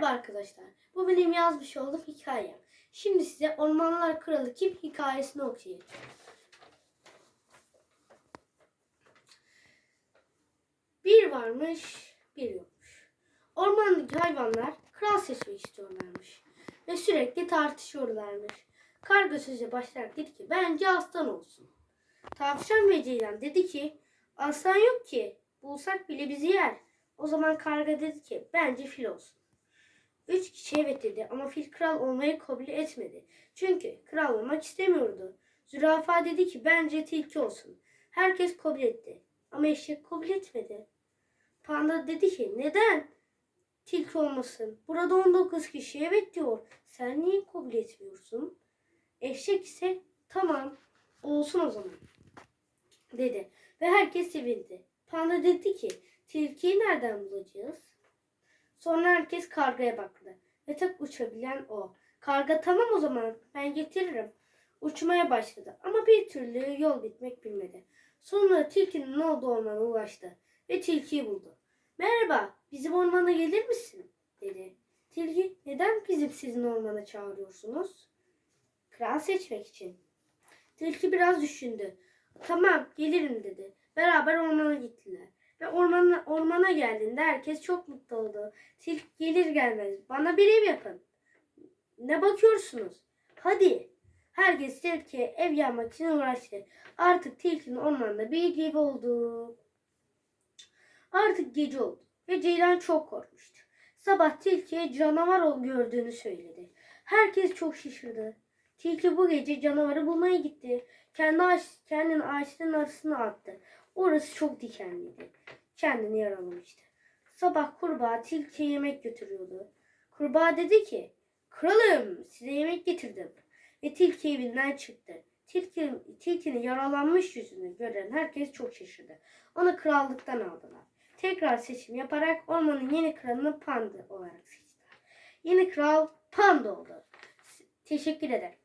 Merhaba arkadaşlar. Bu benim yazmış olduğum hikayem. Şimdi size Ormanlar Kralı Kim hikayesini okuyacağım. Bir varmış, bir yokmuş. Ormandaki hayvanlar kral seçmek istiyorlarmış. Ve sürekli tartışıyorlarmış. Karga söze başlayarak dedi ki bence aslan olsun. Tavşan ve ceylan dedi ki aslan yok ki. Bulsak bile bizi yer. O zaman karga dedi ki bence fil olsun. 3 kişi evet dedi ama fil kral olmayı kabul etmedi. Çünkü kral olmak istemiyordu. Zürafa dedi ki bence tilki olsun. Herkes kabul etti ama eşek kabul etmedi. Panda dedi ki neden tilki olmasın? Burada 19 kişi evet diyor. Sen niye kabul etmiyorsun? Eşek ise tamam olsun o zaman dedi ve herkes sevindi. Panda dedi ki tilkiyi nereden bulacağız? Sonra herkes kargaya baktı. Ve tek uçabilen o. Karga tamam o zaman ben getiririm. Uçmaya başladı ama bir türlü yol bitmek bilmedi. Sonra tilkinin olduğu ormana ulaştı ve tilkiyi buldu. Merhaba bizim ormana gelir misin? Dedi. Tilki neden bizim sizin ormana çağırıyorsunuz? Kral seçmek için. Tilki biraz düşündü. Tamam gelirim dedi. Beraber ormana gittiler. Ve ormana geldiğinde herkes çok mutlu oldu. Tilki gelir gelmez bana bir ev yapın. Ne bakıyorsunuz? Hadi. Herkes tilkiye ev yapmak için uğraştı. Artık tilkinin ormanda bir evi oldu. Artık gece oldu ve Ceylan çok korkmuştu. Sabah tilkiye canavar gördüğünü söyledi. Herkes çok şaşırdı. Tilki bu gece canavarı bulmaya gitti. Kendini ağaçların arasına attı. Orası çok dikenliydi. Kendini yaralamıştı. Sabah kurbağa tilkiye yemek götürüyordu. Kurbağa dedi ki, kralım size yemek getirdim. Ve tilki evinden çıktı. Tilkinin yaralanmış yüzünü gören herkes çok şaşırdı. Onu krallıktan aldılar. Tekrar seçim yaparak ormanın yeni kralını Panda olarak seçtiler. Yeni kral Panda oldu. Teşekkür ederim.